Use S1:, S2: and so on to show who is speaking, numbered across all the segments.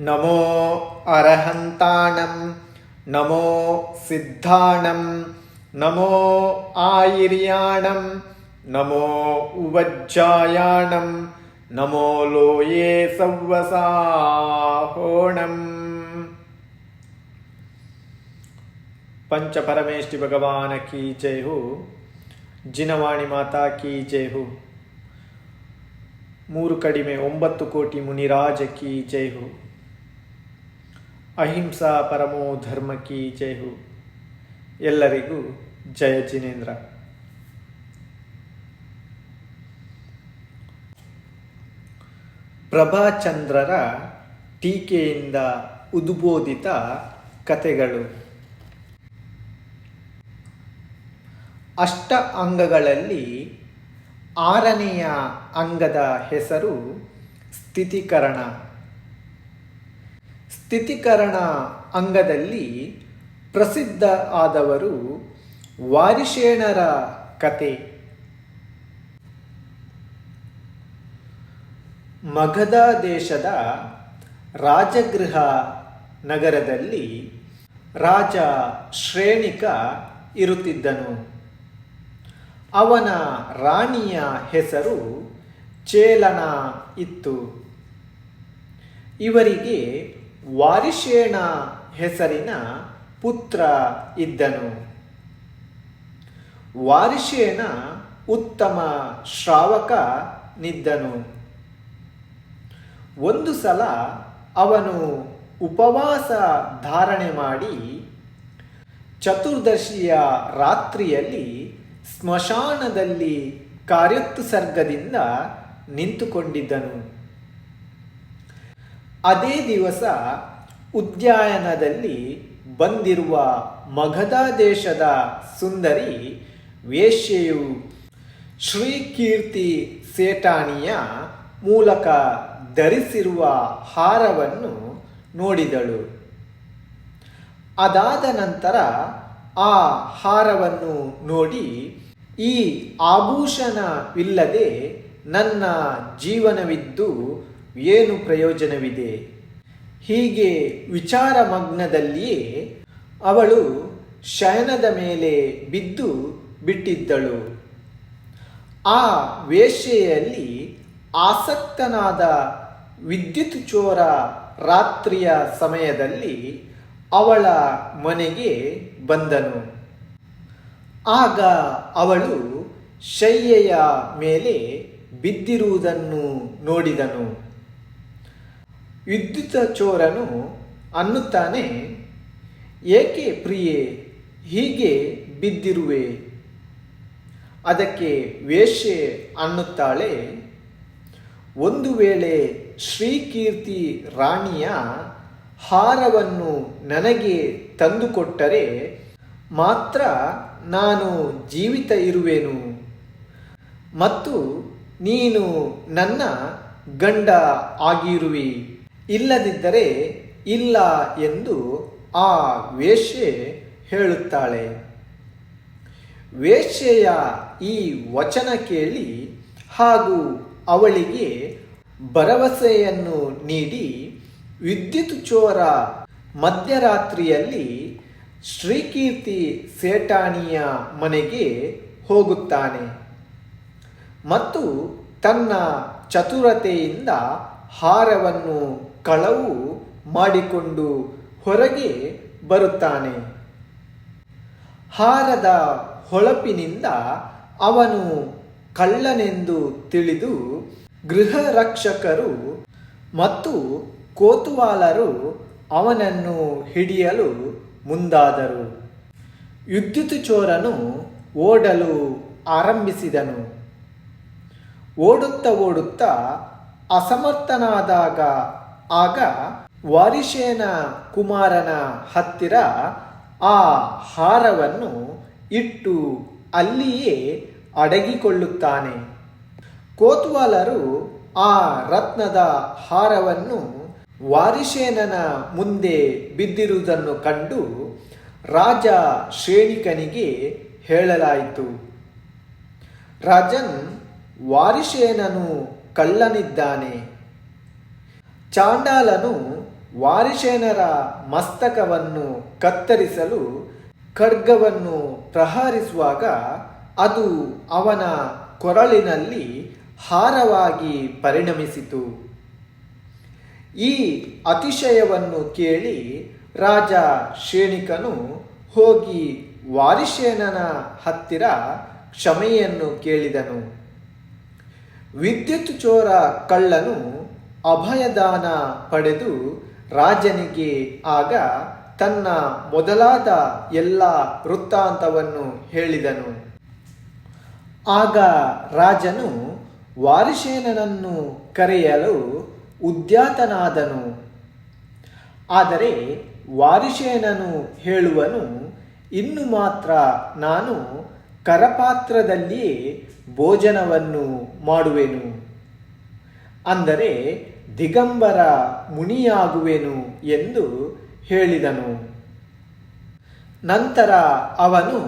S1: ನಮೋ ಅರಹಂತಾಣಂ ನಮೋ ಸಿದ್ಧಾಣಂ ನಮೋ ಆಯಿರ್ಯಾಣಂ ನಮೋ ಉವಜ್ಜಾಯಾಣಂ ನಮೋ ಲೋಯೇ ಸವ್ವಸಾಹೋಣಂ. पंच परमेष्टि भगवान की जय हो. जिनवाणी माता की जय हो. ಮೂರು ಕಡಿಮೆ 9 ಕೋಟಿ ಮುನಿರಾಜ ಕಿ ಜೈ ಹೋ. ಅಹಿಂಸಾ ಪರಮೋ ಧರ್ಮ ಕಿ ಜೈ ಹೋ. ಎಲ್ಲರಿಗೂ ಜಯ ಜಿನೇಂದ್ರ. ಪ್ರಭಾಚಂದ್ರರ ಟೀಕೆಯಿಂದ ಉದ್ಬೋಧಿತ ಕಥೆಗಳು. ಅಷ್ಟ ಅಂಗಗಳಲ್ಲಿ 6ನೆಯ ಅಂಗದ ಹೆಸರು ಸ್ಥಿತಿಕರಣ. ಸ್ಥಿತಿಕರಣ ಅಂಗದಲ್ಲಿ ಪ್ರಸಿದ್ಧ ಆದವರು ವಾರಿಷೇಣರ ಕತೆ. ಮಗಧ ದೇಶದ ರಾಜಗೃಹ ನಗರದಲ್ಲಿ ರಾಜ ಶ್ರೇಣಿಕ ಇರುತ್ತಿದ್ದನು. ಅವನ ರಾಣಿಯ ಹೆಸರು ಚೇಲನ ಇತ್ತು. ಇವರಿಗೆ ವಾರಿಷೇಣ ಹೆಸರಿನ ಪುತ್ರ ಇದ್ದನು. ವಾರಿಷೇಣ ಉತ್ತಮ ಶ್ರಾವಕನಿದ್ದನು. ಒಂದು ಸಲ ಅವನು ಉಪವಾಸ ಧಾರಣೆ ಮಾಡಿ ಚತುರ್ದಶಿಯ ರಾತ್ರಿಯಲ್ಲಿ ಸ್ಮಶಾನದಲ್ಲಿ ಕಾರ್ಯೋತ್ಸರ್ಗದಿಂದ ನಿಂತುಕೊಂಡಿದ್ದನು. ಅದೇ ದಿವಸ ಉದ್ಯಾನದಲ್ಲಿ ಬಂದಿರುವ ಮಗಧ ದೇಶದ ಸುಂದರಿ ವೇಶ್ಯೆಯು ಶ್ರೀಕೀರ್ತಿ ಸೇಠಾಣಿಯ ಮೂಲಕ ಧರಿಸಿರುವ ಹಾರವನ್ನು ನೋಡಿದಳು. ಅದಾದ ನಂತರ ಆ ಹಾರವನ್ನು ನೋಡಿ, ಈ ಆಭೂಷಣವಿಲ್ಲದೆ ನನ್ನ ಜೀವನವಿದ್ದು ಏನು ಪ್ರಯೋಜನವಿದೆ? ಹೀಗೆ ವಿಚಾರಮಗ್ನದಲ್ಲಿಯೇ ಅವಳು ಶಯನದ ಮೇಲೆ ಬಿದ್ದು ಬಿಟ್ಟಿದ್ದಳು. ಆ ವೇಶ್ಯೆಯಲ್ಲಿ ಆಸಕ್ತನಾದ ವಿದ್ಯುತ್ ಚೋರ ರಾತ್ರಿಯ ಸಮಯದಲ್ಲಿ ಅವಳ ಮನೆಗೆ ಬಂದನು. ಆಗ ಅವಳು ಶಯ್ಯೆಯ ಮೇಲೆ ಬಿದ್ದಿರುವುದನ್ನು ನೋಡಿದನು. ವಿದ್ಯುತ್ ಚೋರನು ಅನ್ನುತ್ತಾನೆ, ಏಕೆ ಪ್ರಿಯೆ ಹೀಗೆ ಬಿದ್ದಿರುವೆ? ಅದಕ್ಕೆ ವೇಶ್ಯೆ ಅನ್ನುತ್ತಾಳೆ, ಒಂದು ವೇಳೆ ಶ್ರೀಕೀರ್ತಿ ರಾಣಿಯ ಹಾರವನ್ನು ನನಗೆ ತಂದುಕೊಟ್ಟರೆ ಮಾತ್ರ ನಾನು ಜೀವಿತ ಇರುವೆನು ಮತ್ತು ನೀನು ನನ್ನ ಗಂಡ ಆಗಿರುವಿ. ಇಲ್ಲದಿದ್ದರೆ ಇಲ್ಲ ಎಂದು ಆ ವೇಶ್ಯೆ ಹೇಳುತ್ತಾಳೆ. ವೇಶ್ಯೆಯ ಈ ವಚನ ಕೇಳಿ ಹಾಗೂ ಅವಳಿಗೆ ಭರವಸೆಯನ್ನು ನೀಡಿ ವಿದ್ಯುತ್ ಚೋರ ಮಧ್ಯರಾತ್ರಿಯಲ್ಲಿ ಶ್ರೀಕೀರ್ತಿ ಸೇಠಾಣಿಯ ಮನೆಗೆ ಹೋಗುತ್ತಾನೆ ಮತ್ತು ತನ್ನ ಚತುರತೆಯಿಂದ ಹಾರವನ್ನು ಕಳವು ಮಾಡಿಕೊಂಡು ಹೊರಗೆ ಬರುತ್ತಾನೆ. ಹಾರದ ಹೊಳಪಿನಿಂದ ಅವನು ಕಳ್ಳನೆಂದು ತಿಳಿದು ಗೃಹ ರಕ್ಷಕರು ಮತ್ತು ಕೋತುವಾಲರು ಅವನನ್ನು ಹಿಡಿಯಲು ಮುಂದಾದರು. ವಿದ್ಯುತ್ ಚೋರನು ಓಡಲು ಆರಂಭಿಸಿದನು. ಓಡುತ್ತಾ ಅಸಮರ್ಥನಾದಾಗ ಆಗ ವಾರಿಷೇಣ ಕುಮಾರನ ಹತ್ತಿರ ಆ ಹಾರವನ್ನು ಇಟ್ಟು ಅಲ್ಲಿಯೇ ಅಡಗಿಕೊಳ್ಳುತ್ತಾನೆ. ಕೋತುವಾಲರು ಆ ರತ್ನದ ಹಾರವನ್ನು ವಾರಿಷೇಣನ ಮುಂದೆ ಬಿದ್ದಿರುವುದನ್ನು ಕಂಡು ರಾಜ ಶ್ರೇಣಿಕನಿಗೆ ಹೇಳಲಾಯಿತು. ರಾಜನ್, ವಾರಿಷೇಣನು ಕಳ್ಳನಿದ್ದಾನೆ. ಚಾಂಡಾಲನು ವಾರಿಷೇನರ ಮಸ್ತಕವನ್ನು ಕತ್ತರಿಸಲು ಖಡ್ಗವನ್ನು ಪ್ರಹರಿಸುವಾಗ ಅದು ಅವನ ಕೊರಳಿನಲ್ಲಿ ಹಾರವಾಗಿ ಪರಿಣಮಿಸಿತು. ಈ ಅತಿಶಯವನ್ನು ಕೇಳಿ ರಾಜ ಶೇಣಿಕನು ಹೋಗಿ ವಾರಿಷೇನನ ಹತ್ತಿರ ಕ್ಷಮೆಯನ್ನು ಕೇಳಿದನು. ವಿದ್ಯುತ್ ಚೋರ ಕಳ್ಳನು ಅಭಯದಾನ ಪಡೆದು ರಾಜನಿಗೆ ಆಗ ತನ್ನ ಮೊದಲಾದ ಎಲ್ಲ ವೃತ್ತಾಂತವನ್ನು ಹೇಳಿದನು. ಆಗ ರಾಜನು ವಾರಿಷೇನನನ್ನು ಕರೆಯಲು ಉದ್ಯಾತನಾದನು. ಆದರೆ ವಾರಿಷೇನನು ಹೇಳುವನು, ಇನ್ನು ಮಾತ್ರ ನಾನು ಕರಪಾತ್ರದಲ್ಲಿಯೇ ಭೋಜನವನ್ನು ಮಾಡುವೆನು, ಅಂದರೆ ದಿಗಂಬರ ಮುನಿಯಾಗುವೆನು ಎಂದು ಹೇಳಿದನು. ನಂತರ ಅವನು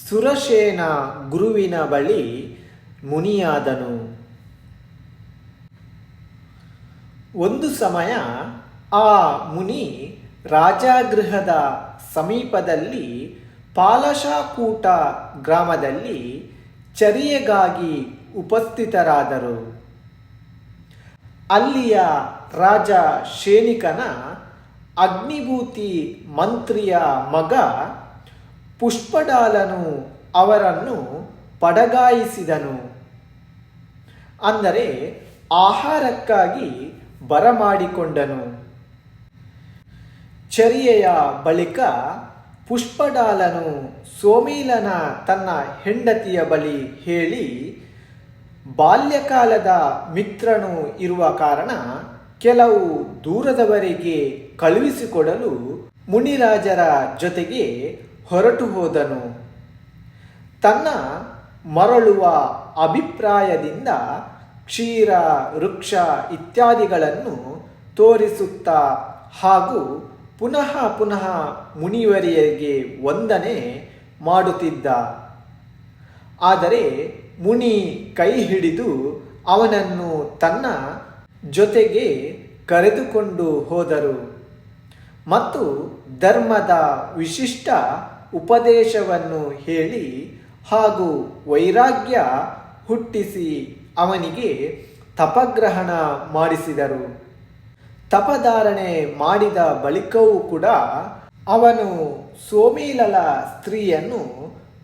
S1: ಸುರಸೇನ ಗುರುವಿನ ಬಳಿ ಮುನಿಯಾದನು. ಒಂದು ಸಮಯ ಆ ಮುನಿ ರಾಜಗೃಹದ ಸಮೀಪದಲ್ಲಿ ಪಾಲಶಾಕೂಟ ಗ್ರಾಮದಲ್ಲಿ ಚರ್ಯೆಗಾಗಿ ಉಪಸ್ಥಿತರಾದರು. ಅಲ್ಲಿಯ ರಾಜ ಶೇಣಿಕನ ಅಗ್ನಿಭೂತಿ ಮಂತ್ರಿಯ ಮಗ ಪುಷ್ಪಡಾಲನು ಅವರನ್ನು ಪಡಗಾಯಿಸಿದನು. ಅಂದರೆ ಆಹಾರಕ್ಕಾಗಿ ಬರಮಾಡಿಕೊಂಡನು. ಚರ್ಯೆಯ ಬಳಿಕ ಪುಷ್ಪಡಾಲನು ಸೋಮೀಲನ ತನ್ನ ಹೆಂಡತಿಯ ಬಳಿ ಹೇಳಿ, ಬಾಲ್ಯಕಾಲದ ಮಿತ್ರನು ಇರುವ ಕಾರಣ ಕೆಲವು ದೂರದವರೆಗೆ ಕಳುಹಿಸಿಕೊಡಲು ಮುನಿರಾಜರ ಜೊತೆಗೆ ಹೊರಟು ಹೋದನು. ತನ್ನ ಮರಳುವ ಅಭಿಪ್ರಾಯದಿಂದ ಕ್ಷೀರ ವೃಕ್ಷ ಇತ್ಯಾದಿಗಳನ್ನು ತೋರಿಸುತ್ತಾ ಹಾಗೂ ಪುನಃ ಪುನಃ ಮುನಿವರಿಯರಿಗೆ ವಂದನೆ ಮಾಡುತ್ತಿದ್ದ. ಆದರೆ ಮುನಿ ಕೈ ಹಿಡಿದು ಅವನನ್ನು ತನ್ನ ಜೊತೆಗೆ ಕರೆದುಕೊಂಡು ಹೋದರು ಮತ್ತು ಧರ್ಮದ ವಿಶಿಷ್ಟ ಉಪದೇಶವನ್ನು ಹೇಳಿ ಹಾಗೂ ವೈರಾಗ್ಯ ಹುಟ್ಟಿಸಿ ಅವನಿಗೆ ತಪಗ್ರಹಣ ಮಾಡಿಸಿದರು. ತಪಧಾರಣೆ ಮಾಡಿದ ಬಳಿಕವೂ ಕೂಡ ಅವನು ಸೋಮೀಲಳ ಸ್ತ್ರೀಯನ್ನು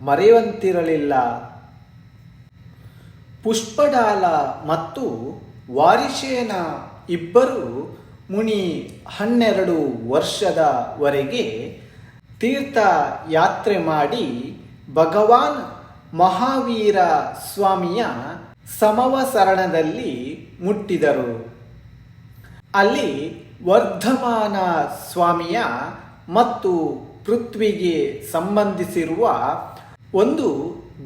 S1: ಮರೆಯುವಂತಿರಲಿಲ್ಲ. ಪುಷ್ಪಡಾಲ ಮತ್ತು ವಾರಿಷೇನ ಇಬ್ಬರು ಮುನಿ 12 ವರ್ಷದವರೆಗೆ ತೀರ್ಥಯಾತ್ರೆ ಮಾಡಿ ಭಗವಾನ್ ಮಹಾವೀರ ಸ್ವಾಮಿಯ ಸಮವಸರಣದಲ್ಲಿ ಮುಟ್ಟಿದರು. ಅಲ್ಲಿ ವರ್ಧಮಾನ ಸ್ವಾಮಿಯ ಮತ್ತು ಪೃಥ್ವಿಗೆ ಸಂಬಂಧಿಸಿರುವ ಒಂದು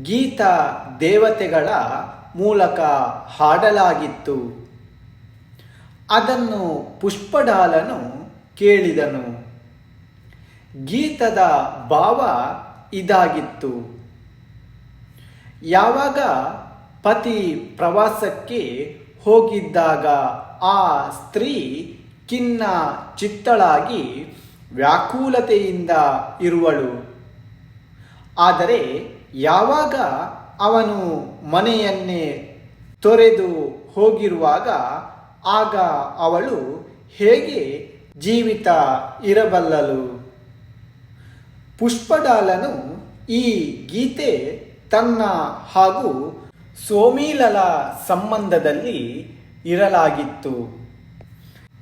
S1: ಗೀತ ದೇವತೆಗಳ ಮೂಲಕ ಹಾಡಲಾಗಿತ್ತು. ಅದನ್ನು ಪುಷ್ಪಡಾಲನು ಕೇಳಿದನು. ಗೀತದ ಭಾವ ಇದಾಗಿತ್ತು: ಯಾವಾಗ ಪತಿ ಪ್ರವಾಸಕ್ಕೆ ಹೋಗಿದ್ದಾಗ ಆ ಸ್ತ್ರೀ ಖಿನ್ನ ಚಿತ್ತಳಾಗಿ ವ್ಯಾಕುಲತೆಯಿಂದ ಇರುವಳು. ಆದರೆ ಯಾವಾಗ ಅವನು ಮನೆಯನ್ನೇ ತೊರೆದು ಹೋಗಿರುವಾಗ ಆಗ ಅವಳು ಹೇಗೆ ಜೀವಿತ ಇರಬಲ್ಲಳು? ಪುಷ್ಪಡಾಲನು ಈ ಗೀತೆ ತನ್ನ ಹಾಗೂ ಸೋಮೀಲಳ ಸಂಬಂಧದಲ್ಲಿ ಇರಲಾಗಿತ್ತು.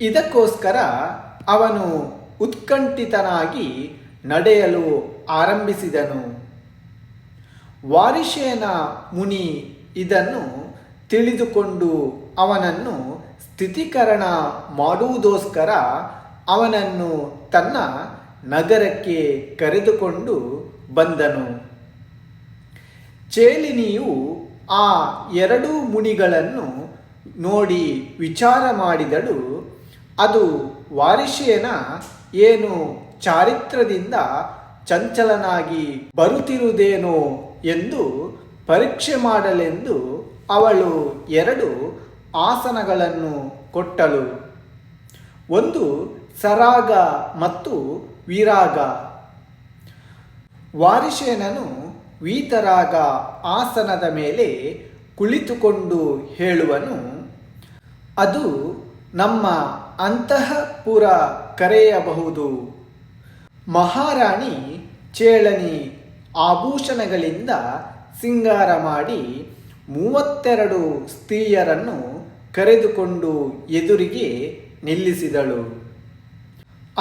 S1: ಇದಕ್ಕೋಸ್ಕರ ಅವನು ಉತ್ಕಂಠಿತನಾಗಿ ನಡೆಯಲು ಆರಂಭಿಸಿದನು. ವಾರಿಷೇನ ಮುನಿ ಇದನ್ನು ತಿಳಿದುಕೊಂಡು ಅವನನ್ನು ಸ್ಥಿತೀಕರಣ ಮಾಡುವುದೋಸ್ಕರ ಅವನನ್ನು ತನ್ನ ನಗರಕ್ಕೆ ಕರೆದುಕೊಂಡು ಬಂದನು. ಚೇಲಿನಿಯು ಆ 2 ಮುನಿಗಳನ್ನು ನೋಡಿ ವಿಚಾರ ಮಾಡಿದಳು. ಅದು ವಾರಿಷೇನ ಏನು ಚಾರಿತ್ರದಿಂದ ಚಂಚಲನಾಗಿ ಬರುತ್ತಿರುವುದೇನೋ ಎಂದು ಪರೀಕ್ಷೆ ಮಾಡಲೆಂದು ಅವಳು 2 ಆಸನಗಳನ್ನು ಕೊಟ್ಟಳು. ಒಂದು ಸರಾಗ ಮತ್ತು ವಿರಾಗ. ವಾರಿಷೇನನು ವೀತರಾಗ ಆಸನದ ಮೇಲೆ ಕುಳಿತುಕೊಂಡು ಹೇಳುವನು, ಅದು ನಮ್ಮ ಅಂತಃಪುರ ಕರೆಯಬಹುದು. ಮಹಾರಾಣಿ ಚೇಳನಿ ಆಭೂಷಣಗಳಿಂದ ಸಿಂಗಾರ ಮಾಡಿ 32 ಸ್ತ್ರೀಯರನ್ನು ಕರೆದುಕೊಂಡು ಎದುರಿಗೆ ನಿಲ್ಲಿಸಿದಳು.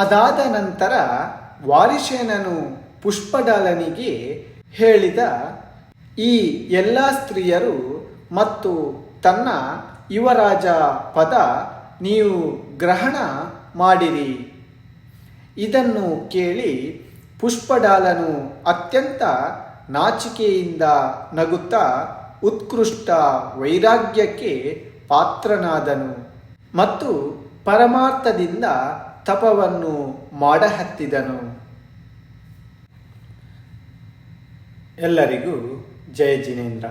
S1: ಅದಾದ ನಂತರ ವಾರಿಷೇನನು ಪುಷ್ಪಡಾಲನಿಗೆ ಹೇಳಿದ, ಈ ಎಲ್ಲ ಸ್ತ್ರೀಯರು ಮತ್ತು ತನ್ನ ಯುವರಾಜ ಪದ ನೀವು ಗ್ರಹಣ ಮಾಡಿರಿ. ಇದನ್ನು ಕೇಳಿ ಪುಷ್ಪಡಾಲನು ಅತ್ಯಂತ ನಾಚಿಕೆಯಿಂದ ನಗುತ್ತಾ ಉತ್ಕೃಷ್ಟ ವೈರಾಗ್ಯಕ್ಕೆ ಪಾತ್ರನಾದನು ಮತ್ತು ಪರಮಾರ್ಥದಿಂದ ತಪವನ್ನು ಮಾಡಹತ್ತಿದನು. ಎಲ್ಲರಿಗೂ ಜಯ ಜಿನೇಂದ್ರ.